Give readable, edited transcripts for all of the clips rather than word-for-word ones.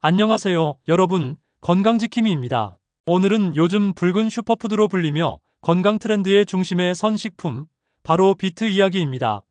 안녕하세요, 여러분. 건강지킴이입니다. 오늘은 요즘 붉은 슈퍼푸드로 불리며 건강 트렌드의 중심에 선 식품, 바로 비트 이야기입니다.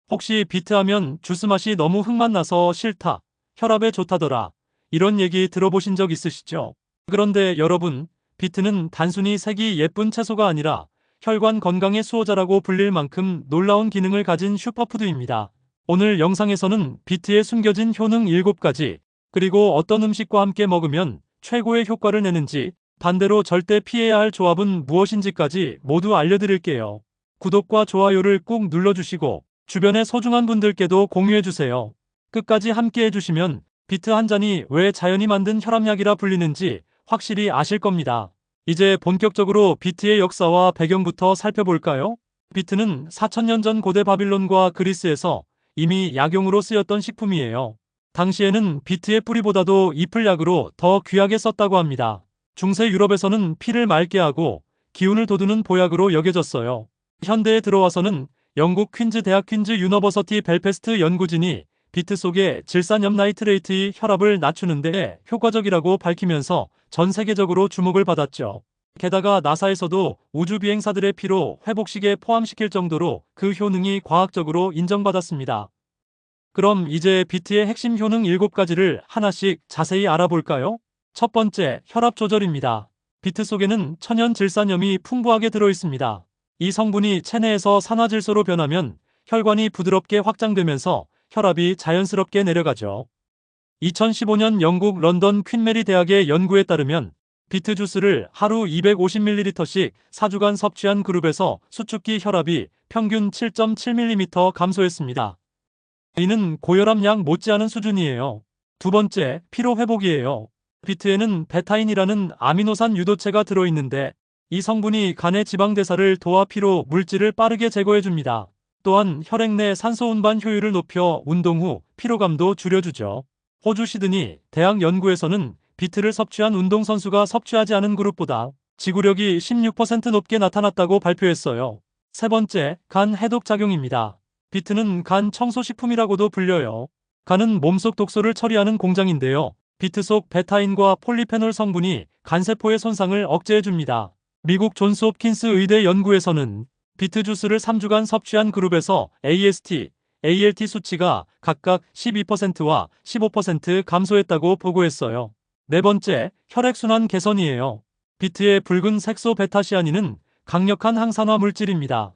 혹시 비트하면 주스 맛이 너무 흙맛 나서 싫다, 혈압에 좋다더라, 이런 얘기 들어보신 적 있으시죠? 그런데 여러분, 비트는 단순히 색이 예쁜 채소가 아니라 혈관 건강의 수호자라고 불릴 만큼 놀라운 기능을 가진 슈퍼푸드입니다. 오늘 영상에서는 비트에 숨겨진 효능 7가지, 그리고 어떤 음식과 함께 먹으면 최고의 효과를 내는지, 반대로 절대 피해야 할 조합은 무엇인지까지 모두 알려드릴게요. 구독과 좋아요를 꾹 눌러주시고 주변의 소중한 분들께도 공유해주세요. 끝까지 함께 해주시면 비트 한 잔이 왜 자연이 만든 혈압약이라 불리는지 확실히 아실 겁니다. 이제 본격적으로 비트의 역사와 배경부터 살펴볼까요? 비트는 4000년 전 고대 바빌론과 그리스에서 이미 약용으로 쓰였던 식품이에요. 당시에는 비트의 뿌리보다도 잎을 약으로 더 귀하게 썼다고 합니다. 중세 유럽에서는 피를 맑게 하고 기운을 돋우는 보약으로 여겨졌어요. 현대에 들어와서는 영국 퀸즈 대학 퀸즈 유너버서티 벨페스트 연구진이 비트 속의 질산염 나이트레이트의 혈압을 낮추는 데 효과적이라고 밝히면서 전 세계적으로 주목을 받았죠. 게다가 나사에서도 우주 비행사들의 피로 회복식에 포함시킬 정도로 그 효능이 과학적으로 인정받았습니다. 그럼 이제 비트의 핵심 효능 7가지를 하나씩 자세히 알아볼까요? 첫 번째, 혈압 조절입니다. 비트 속에는 천연 질산염이 풍부하게 들어있습니다. 이 성분이 체내에서 산화질소로 변하면 혈관이 부드럽게 확장되면서 혈압이 자연스럽게 내려가죠. 2015년 영국 런던 퀸 메리 대학의 연구에 따르면 비트 주스를 하루 250ml씩 4주간 섭취한 그룹에서 수축기 혈압이 평균 7.7mm 감소했습니다. 이는 고혈압 약 못지않은 수준이에요. 두 번째, 피로 회복이에요. 비트에는 베타인이라는 아미노산 유도체가 들어있는데 이 성분이 간의 지방 대사를 도와 피로 물질을 빠르게 제거해줍니다. 또한 혈액 내 산소 운반 효율을 높여 운동 후 피로감도 줄여주죠. 호주 시드니 대학 연구에서는 비트를 섭취한 운동선수가 섭취하지 않은 그룹보다 지구력이 16% 높게 나타났다고 발표했어요. 세 번째, 간 해독 작용입니다. 비트는 간 청소식품이라고도 불려요. 간은 몸속 독소를 처리하는 공장인데요. 비트 속 베타인과 폴리페놀 성분이 간세포의 손상을 억제해줍니다. 미국 존스 홉킨스 의대 연구에서는 비트 주스를 3주간 섭취한 그룹에서 AST, ALT 수치가 각각 12%와 15% 감소했다고 보고했어요. 네 번째, 혈액순환 개선이에요. 비트의 붉은 색소 베타시아닌은 강력한 항산화 물질입니다.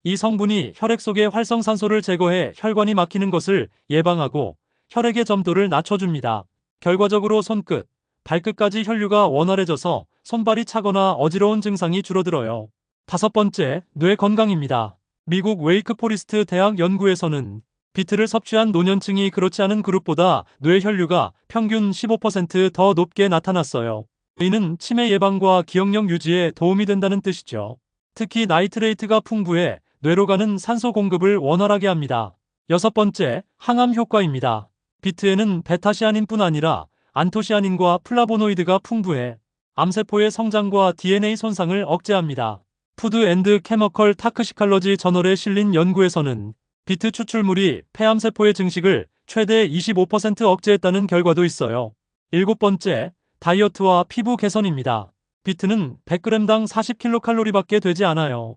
이 성분이 혈액 속의 활성산소를 제거해 혈관이 막히는 것을 예방하고 혈액의 점도를 낮춰줍니다. 결과적으로 손끝, 발끝까지 혈류가 원활해져서 손발이 차거나 어지러운 증상이 줄어들어요. 다섯 번째, 뇌 건강입니다. 미국 웨이크 포리스트 대학 연구에서는 비트를 섭취한 노년층이 그렇지 않은 그룹보다 뇌 혈류가 평균 15% 더 높게 나타났어요. 이는 치매 예방과 기억력 유지에 도움이 된다는 뜻이죠. 특히 나이트레이트가 풍부해 뇌로 가는 산소 공급을 원활하게 합니다. 여섯 번째, 항암 효과입니다. 비트에는 베타시아닌뿐 아니라 안토시아닌과 플라보노이드가 풍부해 암세포의 성장과 DNA 손상을 억제합니다. 푸드 앤드 케머컬 타크시칼러지 저널에 실린 연구에서는 비트 추출물이 폐암세포의 증식을 최대 25% 억제했다는 결과도 있어요. 일곱 번째, 다이어트와 피부 개선입니다. 비트는 100g당 40kcal밖에 되지 않아요.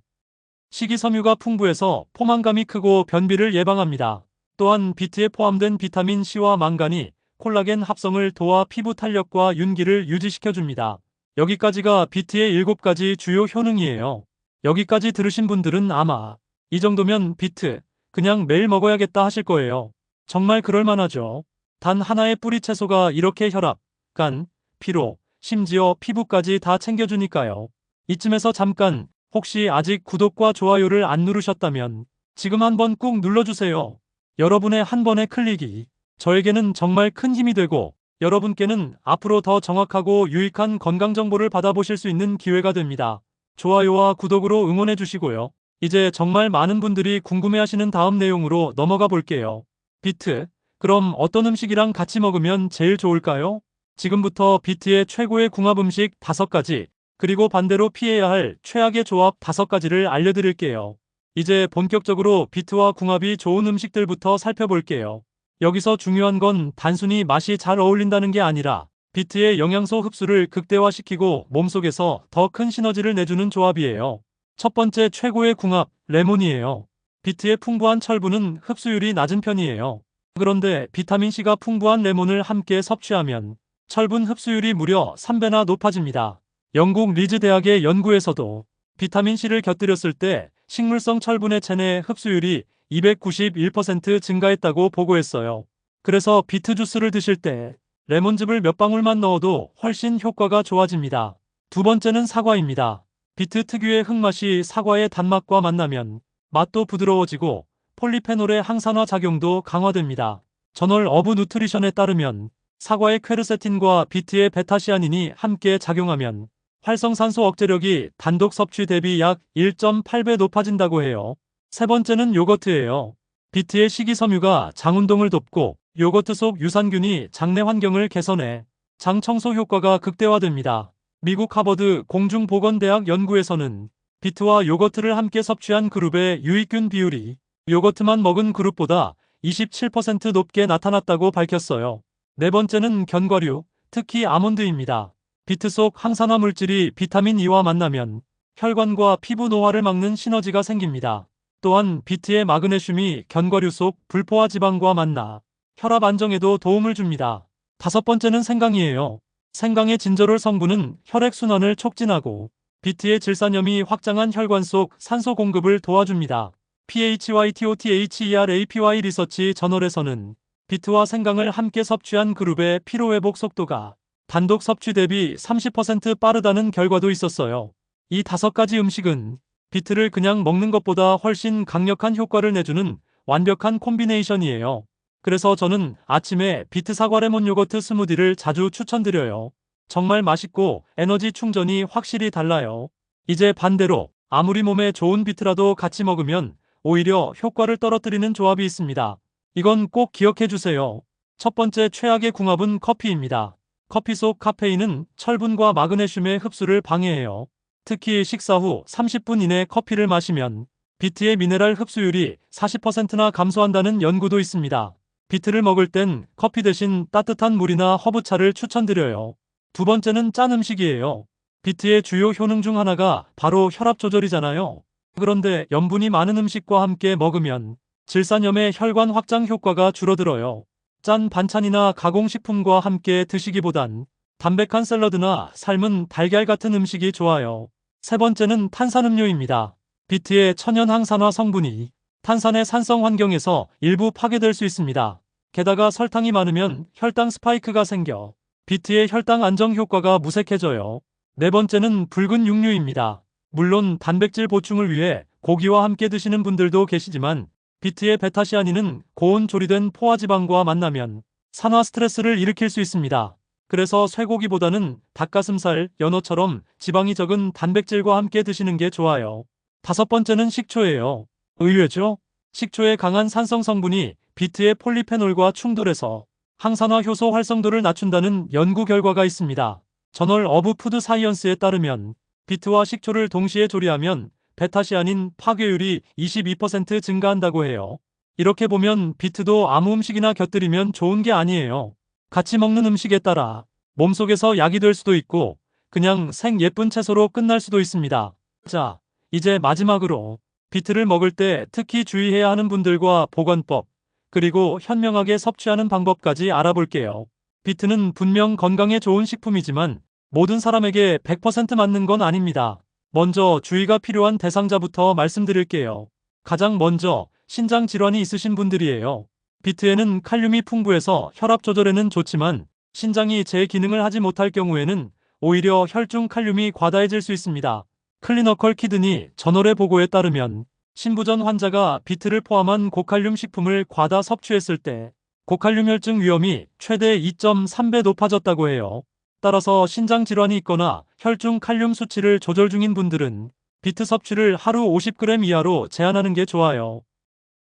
식이섬유가 풍부해서 포만감이 크고 변비를 예방합니다. 또한 비트에 포함된 비타민 C와 망간이 콜라겐 합성을 도와 피부 탄력과 윤기를 유지시켜줍니다. 여기까지가 비트의 7가지 주요 효능이에요. 여기까지 들으신 분들은 아마 이 정도면 비트 그냥 매일 먹어야겠다 하실 거예요. 정말 그럴만하죠. 단 하나의 뿌리 채소가 이렇게 혈압, 간, 피로, 심지어 피부까지 다 챙겨주니까요. 이쯤에서 잠깐, 혹시 아직 구독과 좋아요를 안 누르셨다면 지금 한번 꾹 눌러주세요. 여러분의 한 번의 클릭이 저에게는 정말 큰 힘이 되고 여러분께는 앞으로 더 정확하고 유익한 건강 정보를 받아보실 수 있는 기회가 됩니다. 좋아요와 구독으로 응원해 주시고요. 이제 정말 많은 분들이 궁금해하시는 다음 내용으로 넘어가 볼게요. 비트, 그럼 어떤 음식이랑 같이 먹으면 제일 좋을까요? 지금부터 비트의 최고의 궁합 음식 5가지, 그리고 반대로 피해야 할 최악의 조합 5가지를 알려드릴게요. 이제 본격적으로 비트와 궁합이 좋은 음식들부터 살펴볼게요. 여기서 중요한 건 단순히 맛이 잘 어울린다는 게 아니라 비트의 영양소 흡수를 극대화시키고 몸속에서 더 큰 시너지를 내주는 조합이에요. 첫 번째 최고의 궁합, 레몬이에요. 비트의 풍부한 철분은 흡수율이 낮은 편이에요. 그런데 비타민C가 풍부한 레몬을 함께 섭취하면 철분 흡수율이 무려 3배나 높아집니다. 영국 리즈 대학의 연구에서도 비타민C를 곁들였을 때 식물성 철분의 체내 흡수율이 291% 증가했다고 보고했어요. 그래서 비트 주스를 드실 때 레몬즙을 몇 방울만 넣어도 훨씬 효과가 좋아집니다. 두 번째는 사과입니다. 비트 특유의 흙맛이 사과의 단맛과 만나면 맛도 부드러워지고 폴리페놀의 항산화 작용도 강화됩니다. 저널 오브 누트리션에 따르면 사과의 퀘르세틴과 비트의 베타시아닌이 함께 작용하면 활성산소 억제력이 단독 섭취 대비 약 1.8배 높아진다고 해요. 세 번째는 요거트예요. 비트의 식이섬유가 장 운동을 돕고 요거트 속 유산균이 장내 환경을 개선해 장 청소 효과가 극대화됩니다. 미국 하버드 공중보건대학 연구에서는 비트와 요거트를 함께 섭취한 그룹의 유익균 비율이 요거트만 먹은 그룹보다 27% 높게 나타났다고 밝혔어요. 네 번째는 견과류, 특히 아몬드입니다. 비트 속 항산화 물질이 비타민 E와 만나면 혈관과 피부 노화를 막는 시너지가 생깁니다. 또한 비트의 마그네슘이 견과류 속 불포화 지방과 만나 혈압 안정에도 도움을 줍니다. 다섯 번째는 생강이에요. 생강의 진저롤 성분은 혈액순환을 촉진하고 비트의 질산염이 확장한 혈관 속 산소 공급을 도와줍니다. PHYTOTHERAPY 리서치 저널에서는 비트와 생강을 함께 섭취한 그룹의 피로회복 속도가 단독 섭취 대비 30% 빠르다는 결과도 있었어요. 이 5가지 음식은 비트를 그냥 먹는 것보다 훨씬 강력한 효과를 내주는 완벽한 콤비네이션이에요. 그래서 저는 아침에 비트 사과 레몬 요거트 스무디를 자주 추천드려요. 정말 맛있고 에너지 충전이 확실히 달라요. 이제 반대로 아무리 몸에 좋은 비트라도 같이 먹으면 오히려 효과를 떨어뜨리는 조합이 있습니다. 이건 꼭 기억해 주세요. 첫 번째 최악의 궁합은 커피입니다. 커피 속 카페인은 철분과 마그네슘의 흡수를 방해해요. 특히 식사 후 30분 이내 커피를 마시면 비트의 미네랄 흡수율이 40%나 감소한다는 연구도 있습니다. 비트를 먹을 땐 커피 대신 따뜻한 물이나 허브차를 추천드려요. 두 번째는 짠 음식이에요. 비트의 주요 효능 중 하나가 바로 혈압 조절이잖아요. 그런데 염분이 많은 음식과 함께 먹으면 질산염의 혈관 확장 효과가 줄어들어요. 짠 반찬이나 가공식품과 함께 드시기보단 담백한 샐러드나 삶은 달걀 같은 음식이 좋아요. 세 번째는 탄산음료입니다. 비트의 천연 항산화 성분이 탄산의 산성 환경에서 일부 파괴될 수 있습니다. 게다가 설탕이 많으면 혈당 스파이크가 생겨 비트의 혈당 안정 효과가 무색해져요. 네 번째는 붉은 육류입니다. 물론 단백질 보충을 위해 고기와 함께 드시는 분들도 계시지만 비트의 베타시아닌은 고온 조리된 포화지방과 만나면 산화 스트레스를 일으킬 수 있습니다. 그래서 쇠고기보다는 닭가슴살, 연어처럼 지방이 적은 단백질과 함께 드시는 게 좋아요. 다섯 번째는 식초예요. 의외죠? 식초의 강한 산성 성분이 비트의 폴리페놀과 충돌해서 항산화 효소 활성도를 낮춘다는 연구 결과가 있습니다. 저널 오브 푸드 사이언스에 따르면 비트와 식초를 동시에 조리하면 베타시아닌 파괴율이 22% 증가한다고 해요. 이렇게 보면 비트도 아무 음식이나 곁들이면 좋은 게 아니에요. 같이 먹는 음식에 따라 몸속에서 약이 될 수도 있고 그냥 생 예쁜 채소로 끝날 수도 있습니다. 자, 이제 마지막으로 비트를 먹을 때 특히 주의해야 하는 분들과 보관법, 그리고 현명하게 섭취하는 방법까지 알아볼게요. 비트는 분명 건강에 좋은 식품이지만 모든 사람에게 100% 맞는 건 아닙니다. 먼저 주의가 필요한 대상자부터 말씀드릴게요. 가장 먼저 신장 질환이 있으신 분들이에요. 비트에는 칼륨이 풍부해서 혈압 조절에는 좋지만 신장이 제 기능을 하지 못할 경우에는 오히려 혈중 칼륨이 과다해질 수 있습니다. 클리너컬 키드니 저널의 보고에 따르면 신부전 환자가 비트를 포함한 고칼륨 식품을 과다 섭취했을 때 고칼륨 혈증 위험이 최대 2.3배 높아졌다고 해요. 따라서 신장 질환이 있거나 혈중 칼륨 수치를 조절 중인 분들은 비트 섭취를 하루 50g 이하로 제한하는 게 좋아요.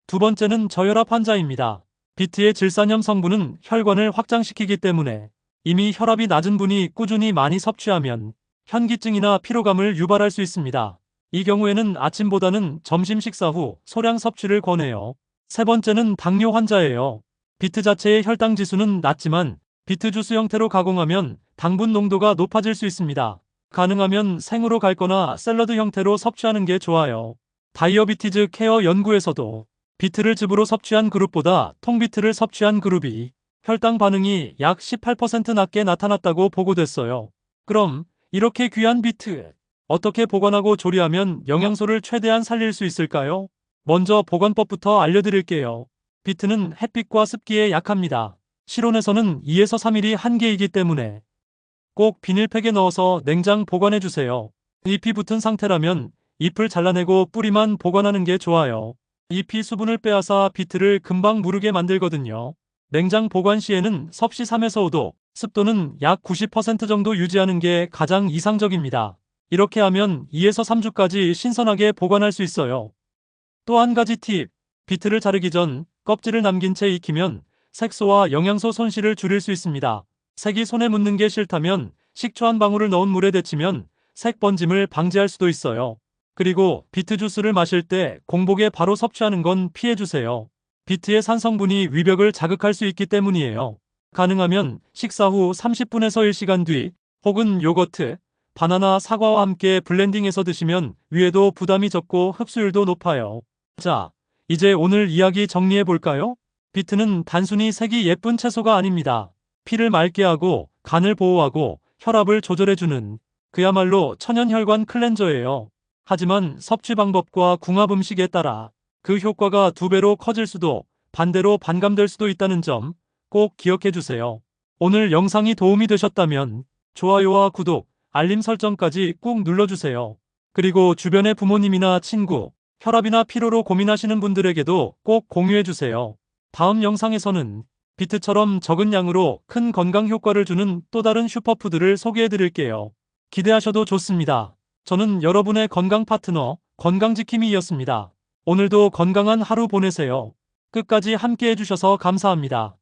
두 번째는 저혈압 환자입니다. 비트의 질산염 성분은 혈관을 확장시키기 때문에 이미 혈압이 낮은 분이 꾸준히 많이 섭취하면 현기증이나 피로감을 유발할 수 있습니다. 이 경우에는 아침보다는 점심 식사 후 소량 섭취를 권해요. 세 번째는 당뇨 환자예요. 비트 자체의 혈당 지수는 낮지만 비트 주스 형태로 가공하면 당분 농도가 높아질 수 있습니다. 가능하면 생으로 갈거나 샐러드 형태로 섭취하는 게 좋아요. 다이어비티즈 케어 연구에서도 비트를 즙으로 섭취한 그룹보다 통비트를 섭취한 그룹이 혈당 반응이 약 18% 낮게 나타났다고 보고됐어요. 그럼 이렇게 귀한 비트, 어떻게 보관하고 조리하면 영양소를 최대한 살릴 수 있을까요? 먼저 보관법부터 알려드릴게요. 비트는 햇빛과 습기에 약합니다. 실온에서는 2에서 3일이 한계이기 때문에 꼭 비닐팩에 넣어서 냉장 보관해주세요. 잎이 붙은 상태라면 잎을 잘라내고 뿌리만 보관하는 게 좋아요. 잎이 수분을 빼앗아 비트를 금방 무르게 만들거든요. 냉장 보관 시에는 섭씨 3에서 5도, 습도는 약 90% 정도 유지하는 게 가장 이상적입니다. 이렇게 하면 2에서 3주까지 신선하게 보관할 수 있어요. 또 한 가지 팁, 비트를 자르기 전 껍질을 남긴 채 익히면 색소와 영양소 손실을 줄일 수 있습니다. 색이 손에 묻는 게 싫다면 식초 한 방울을 넣은 물에 데치면 색 번짐을 방지할 수도 있어요. 그리고 비트 주스를 마실 때 공복에 바로 섭취하는 건 피해주세요. 비트의 산 성분이 위벽을 자극할 수 있기 때문이에요. 가능하면 식사 후 30분에서 1시간 뒤 혹은 요거트, 바나나, 사과와 함께 블렌딩해서 드시면 위에도 부담이 적고 흡수율도 높아요. 자, 이제 오늘 이야기 정리해 볼까요? 비트는 단순히 색이 예쁜 채소가 아닙니다. 피를 맑게 하고 간을 보호하고 혈압을 조절해주는 그야말로 천연혈관 클렌저예요. 하지만 섭취 방법과 궁합 음식에 따라 그 효과가 2배로 커질 수도 반대로 반감될 수도 있다는 점 꼭 기억해 주세요. 오늘 영상이 도움이 되셨다면 좋아요와 구독, 알림 설정까지 꾹 눌러주세요. 그리고 주변의 부모님이나 친구, 혈압이나 피로로 고민하시는 분들에게도 꼭 공유해 주세요. 다음 영상에서는 비트처럼 적은 양으로 큰 건강 효과를 주는 또 다른 슈퍼푸드를 소개해 드릴게요. 기대하셔도 좋습니다. 저는 여러분의 건강 파트너, 건강지킴이였습니다. 오늘도 건강한 하루 보내세요. 끝까지 함께 해주셔서 감사합니다.